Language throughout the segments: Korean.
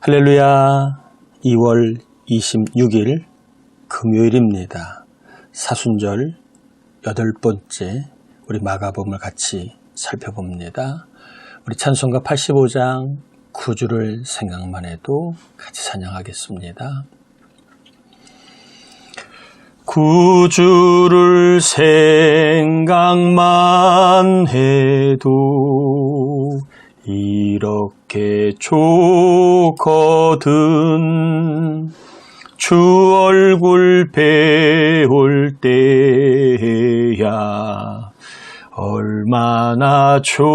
할렐루야. 2월 26일 금요일입니다. 사순절 8번째 우리 마가복음을 같이 살펴봅니다. 우리 찬송가 85장 9주를 생각만 해도 같이 찬양하겠습니다. 구주를 생각만 해도 이렇게 좋거든. 주 얼굴 배울 때야 얼마나 좋으랴.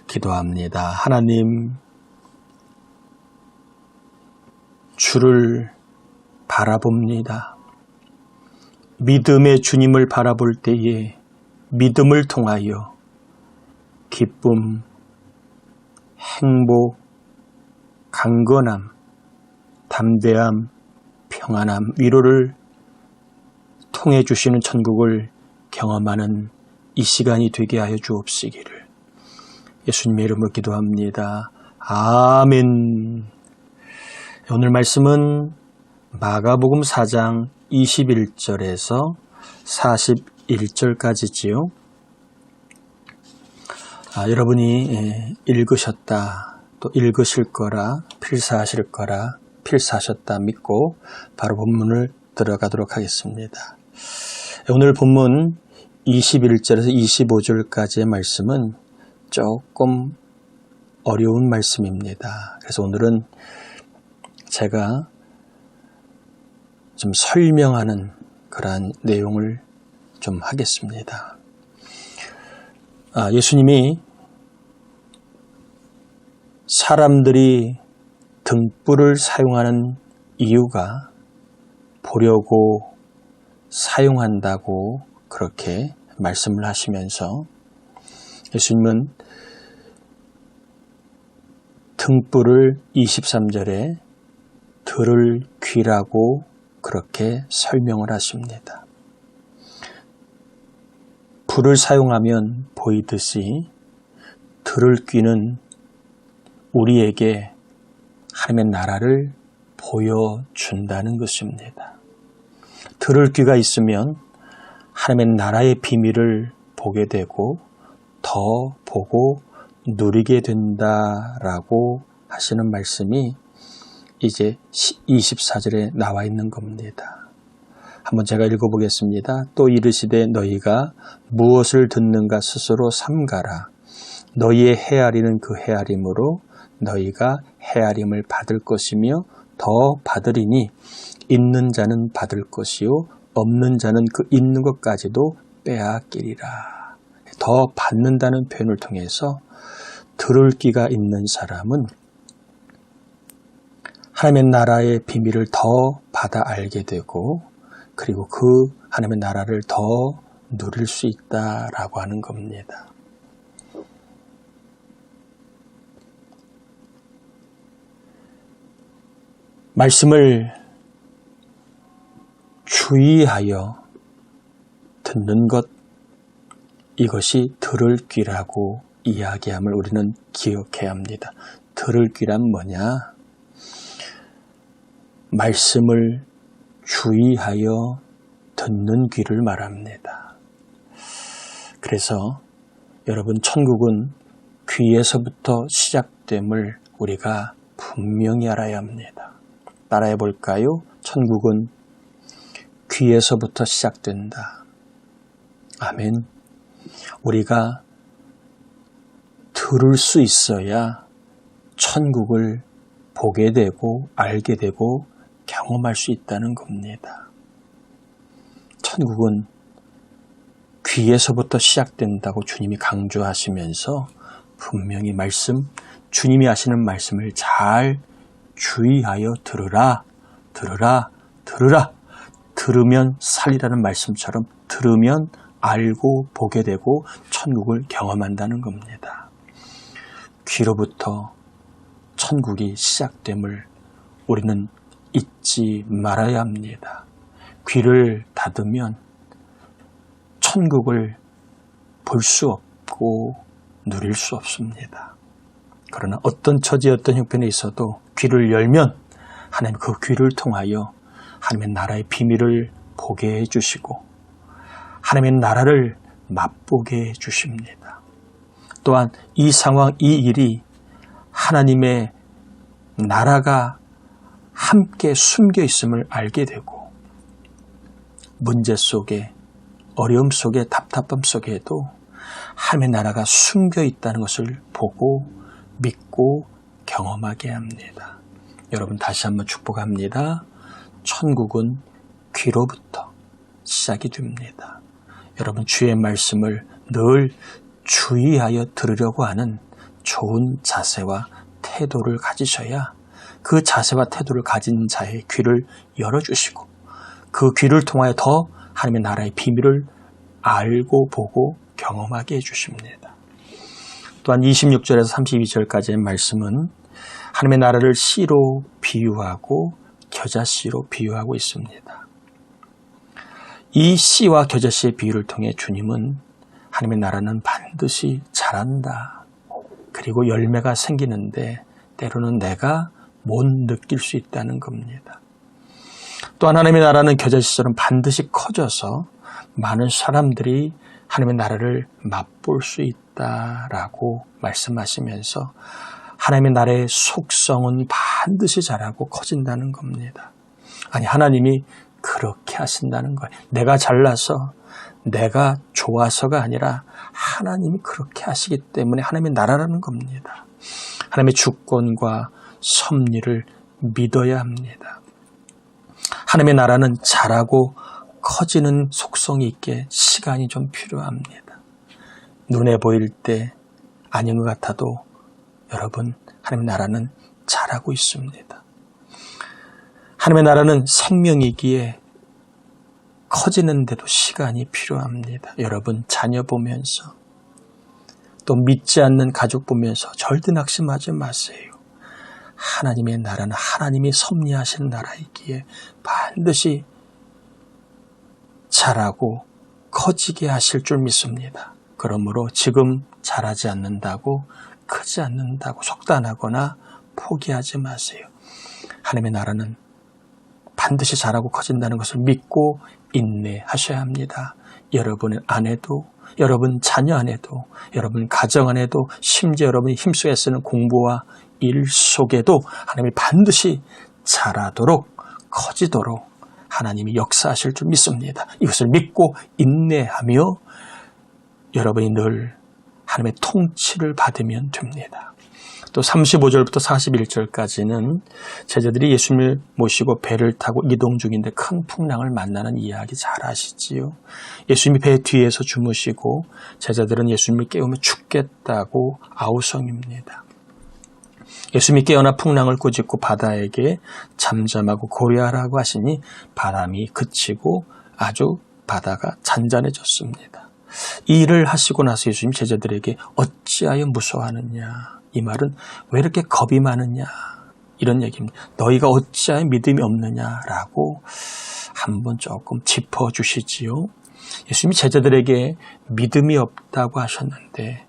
기도합니다. 하나님, 주를 바라봅니다. 믿음의 주님을 바라볼 때에 믿음을 통하여 기쁨, 행복, 강건함, 담대함, 평안함, 위로를 통해 주시는 천국을 경험하는 이 시간이 되게 하여 주옵시기를 예수님의 이름으로 기도합니다. 아멘. 오늘 말씀은 마가복음 4장 21절에서 41절까지지요. 여러분이 읽으셨다, 또 읽으실 거라, 필사하실 거라, 필사하셨다 믿고 바로 본문을 들어가도록 하겠습니다. 오늘 본문 21절에서 25절까지의 말씀은 조금 어려운 말씀입니다. 그래서 오늘은 제가 좀 설명하는 그러한 내용을 좀 하겠습니다. 예수님이 사람들이 등불을 사용하는 이유가 보려고 사용한다고 그렇게 말씀을 하시면서 예수님은 등불을 23절에 들을 귀라고 그렇게 설명을 하십니다. 불을 사용하면 보이듯이 들을 귀는 우리에게 하나님의 나라를 보여준다는 것입니다. 들을 귀가 있으면 하나님의 나라의 비밀을 보게 되고 더 보고 누리게 된다라고 하시는 말씀이 이제 24절에 나와 있는 겁니다. 한번 제가 읽어보겠습니다. 또 이르시되 너희가 무엇을 듣는가 스스로 삼가라. 너희의 헤아리는 그 헤아림으로 너희가 헤아림을 받을 것이며 더 받으리니 있는 자는 받을 것이요 없는 자는 그 있는 것까지도 빼앗기리라. 더 받는다는 표현을 통해서 들을 귀가 있는 사람은 하나님의 나라의 비밀을 더 받아 알게 되고 그리고 그 하나님의 나라를 더 누릴 수 있다라고 하는 겁니다. 말씀을 주의하여 듣는 것, 이것이 들을 귀라고 이야기함을 우리는 기억해야 합니다. 들을 귀란 뭐냐? 말씀을 주의하여 듣는 귀를 말합니다. 그래서 여러분, 천국은 귀에서부터 시작됨을 우리가 분명히 알아야 합니다. 따라해 볼까요? 천국은 귀에서부터 시작된다. 아멘. 우리가 들을 수 있어야 천국을 보게 되고 알게 되고 경험할 수 있다는 겁니다. 천국은 귀에서부터 시작된다고 주님이 강조하시면서 분명히 주님이 하시는 말씀을 잘 주의하여 들으라, 들으라, 들으라. 들으면 살리라는 말씀처럼 들으면 알고 보게 되고 천국을 경험한다는 겁니다. 귀로부터 천국이 시작됨을 우리는 잊지 말아야 합니다. 귀를 닫으면 천국을 볼 수 없고 누릴 수 없습니다. 그러나 어떤 처지 어떤 형편에 있어도 귀를 열면 하나님 그 귀를 통하여 하나님의 나라의 비밀을 보게 해주시고 하나님의 나라를 맛보게 해주십니다. 또한 이 상황, 이 일이 하나님의 나라가 함께 숨겨 있음을 알게 되고 문제 속에 어려움 속에 답답함 속에도 하나님의 나라가 숨겨 있다는 것을 보고 믿고 경험하게 합니다. 여러분 다시 한번 축복합니다. 천국은 귀로부터 시작이 됩니다. 여러분 주의 말씀을 늘 주의하여 들으려고 하는 좋은 자세와 태도를 가지셔야 그 자세와 태도를 가진 자의 귀를 열어주시고 그 귀를 통하여 더 하나님의 나라의 비밀을 알고 보고 경험하게 해주십니다. 또한 26절에서 32절까지의 말씀은 하나님의 나라를 씨로 비유하고 겨자씨로 비유하고 있습니다. 이 씨와 겨자씨의 비유를 통해 주님은 하나님의 나라는 반드시 자란다. 그리고 열매가 생기는데 때로는 내가 못 느낄 수 있다는 겁니다. 또 하나님의 나라는 겨자씨처럼 반드시 커져서 많은 사람들이 하나님의 나라를 맛볼 수 있다라고 말씀하시면서 하나님의 나라의 속성은 반드시 자라고 커진다는 겁니다. 아니 하나님이 그렇게 하신다는 거예요. 내가 잘나서 내가 좋아서가 아니라 하나님이 그렇게 하시기 때문에 하나님의 나라라는 겁니다. 하나님의 주권과 섭리를 믿어야 합니다. 하나님의 나라는 자라고 커지는 속성이 있게 시간이 좀 필요합니다. 눈에 보일 때 아닌 것 같아도 여러분 하나님의 나라는 자라고 있습니다. 하나님의 나라는 생명이기에 커지는데도 시간이 필요합니다. 여러분 자녀 보면서 또 믿지 않는 가족 보면서 절대 낙심하지 마세요. 하나님의 나라는 하나님이 섭리하신 나라이기에 반드시 자라고 커지게 하실 줄 믿습니다. 그러므로 지금 자라지 않는다고 크지 않는다고 속단하거나 포기하지 마세요. 하나님의 나라는 반드시 자라고 커진다는 것을 믿고 인내하셔야 합니다. 여러분 안에도, 여러분 자녀 안에도, 여러분 가정 안에도, 심지어 여러분이 힘쓰게 쓰는 공부와 일 속에도 하나님이 반드시 자라도록 커지도록 하나님이 역사하실 줄 믿습니다. 이것을 믿고 인내하며 여러분이 늘 하나님의 통치를 받으면 됩니다. 또 35절부터 41절까지는 제자들이 예수님을 모시고 배를 타고 이동 중인데 큰 풍랑을 만나는 이야기 잘 아시지요. 예수님이 배 뒤에서 주무시고 제자들은 예수님을 깨우며 죽겠다고 아우성입니다. 예수님이 깨어나 풍랑을 꾸짖고 바다에게 잠잠하고 고려하라고 하시니 바람이 그치고 아주 바다가 잔잔해졌습니다. 이 일을 하시고 나서 예수님 제자들에게 어찌하여 무서워하느냐, 이 말은 왜 이렇게 겁이 많으냐 이런 얘기입니다. 너희가 어찌하여 믿음이 없느냐라고 한번 조금 짚어주시지요. 예수님이 제자들에게 믿음이 없다고 하셨는데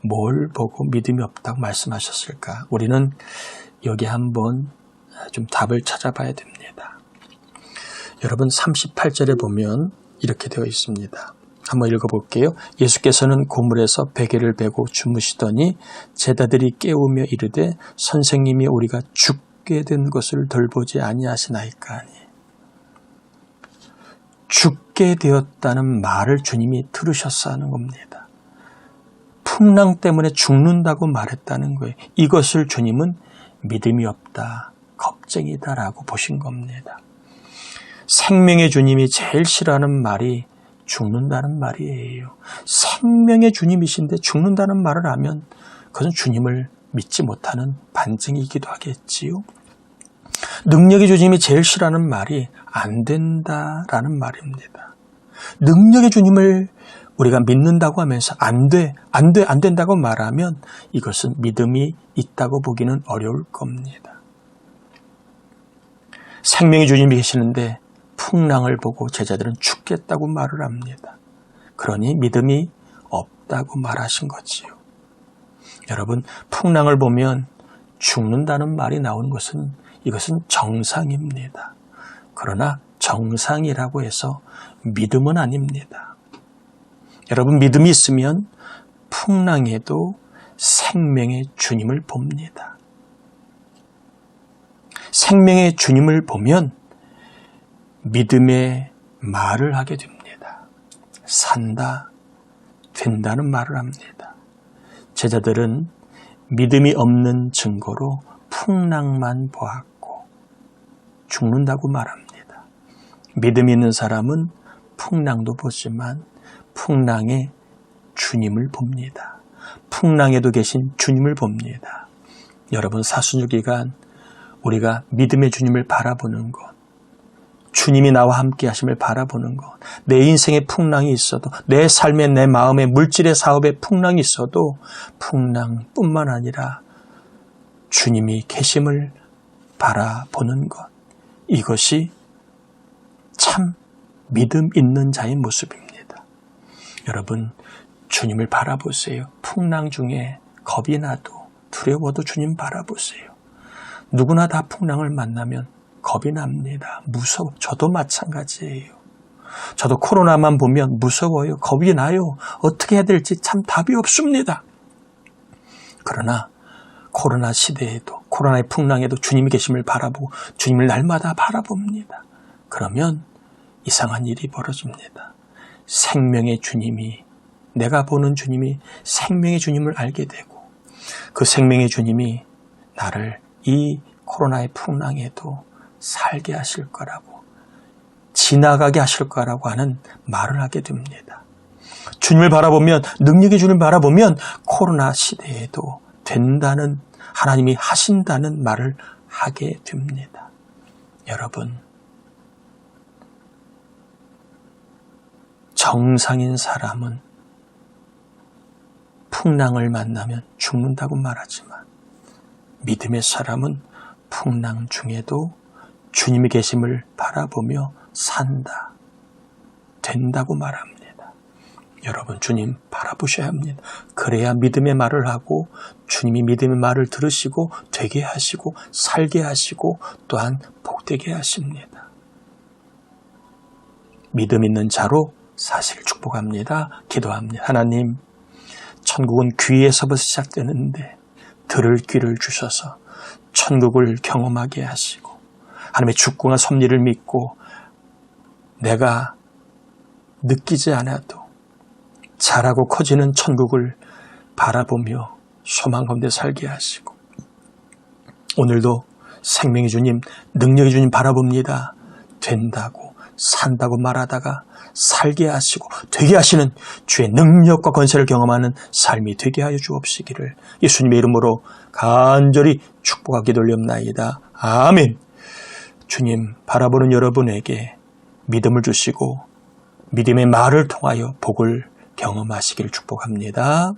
뭘 보고 믿음이 없다고 말씀하셨을까? 우리는 여기 한번 좀 답을 찾아봐야 됩니다. 여러분 38절에 보면 이렇게 되어 있습니다. 한번 읽어볼게요. 예수께서는 고물에서 베개를 베고 주무시더니 제자들이 깨우며 이르되 선생님이 우리가 죽게 된 것을 돌보지 아니하시나이까 하니. 죽게 되었다는 말을 주님이 들으셨어 하는 겁니다. 풍랑 때문에 죽는다고 말했다는 거예요. 이것을 주님은 믿음이 없다, 겁쟁이다라고 보신 겁니다. 생명의 주님이 제일 싫어하는 말이 죽는다는 말이에요. 생명의 주님이신데 죽는다는 말을 하면 그것은 주님을 믿지 못하는 반증이기도 하겠지요. 능력의 주님이 제일 싫어하는 말이 안 된다라는 말입니다. 능력의 주님을 우리가 믿는다고 하면서 안 된다고 말하면 이것은 믿음이 있다고 보기는 어려울 겁니다. 생명의 주님이 계시는데 풍랑을 보고 제자들은 죽겠다고 말을 합니다. 그러니 믿음이 없다고 말하신 거지요. 여러분, 풍랑을 보면 죽는다는 말이 나오는 것은 이것은 정상입니다. 그러나 정상이라고 해서 믿음은 아닙니다. 여러분, 믿음이 있으면 풍랑에도 생명의 주님을 봅니다. 생명의 주님을 보면 믿음의 말을 하게 됩니다. 산다, 된다는 말을 합니다. 제자들은 믿음이 없는 증거로 풍랑만 보았고 죽는다고 말합니다. 믿음이 있는 사람은 풍랑도 보지만 풍랑의 주님을 봅니다. 풍랑에도 계신 주님을 봅니다. 여러분, 사순절 기간 우리가 믿음의 주님을 바라보는 것, 주님이 나와 함께 하심을 바라보는 것, 내 인생에 풍랑이 있어도, 내 삶에, 내 마음에, 물질의 사업에 풍랑이 있어도 풍랑뿐만 아니라 주님이 계심을 바라보는 것, 이것이 참 믿음 있는 자의 모습입니다. 여러분, 주님을 바라보세요. 풍랑 중에 겁이 나도 두려워도 주님 바라보세요. 누구나 다 풍랑을 만나면 겁이 납니다. 무서워. 저도 마찬가지예요. 저도 코로나만 보면 무서워요. 겁이 나요. 어떻게 해야 될지 참 답이 없습니다. 그러나 코로나 시대에도, 코로나의 풍랑에도 주님이 계심을 바라보고 주님을 날마다 바라봅니다. 그러면 이상한 일이 벌어집니다. 생명의 주님이, 내가 보는 주님이 생명의 주님을 알게 되고 그 생명의 주님이 나를 이 코로나의 풍랑에도 살게 하실 거라고, 지나가게 하실 거라고 하는 말을 하게 됩니다. 주님을 바라보면, 능력의 주님을 바라보면 코로나 시대에도 된다는, 하나님이 하신다는 말을 하게 됩니다. 여러분, 정상인 사람은 풍랑을 만나면 죽는다고 말하지만 믿음의 사람은 풍랑 중에도 주님이 계심을 바라보며 산다, 된다고 말합니다. 여러분, 주님 바라보셔야 합니다. 그래야 믿음의 말을 하고 주님이 믿음의 말을 들으시고 되게 하시고 살게 하시고 또한 복되게 하십니다. 믿음 있는 자로 사실 축복합니다. 기도합니다. 하나님, 천국은 귀에서부터 시작되는데 들을 귀를 주셔서 천국을 경험하게 하시고 하나님의 주권과 섭리를 믿고 내가 느끼지 않아도 자라고 커지는 천국을 바라보며 소망 가운데 살게 하시고 오늘도 생명의 주님, 능력의 주님 바라봅니다. 된다고, 산다고 말하다가 살게 하시고 되게 하시는 주의 능력과 권세를 경험하는 삶이 되게 하여 주옵시기를 예수님의 이름으로 간절히 축복하기 돌렸나이다. 아멘. 주님, 바라보는 여러분에게 믿음을 주시고 믿음의 말을 통하여 복을 경험하시길 축복합니다.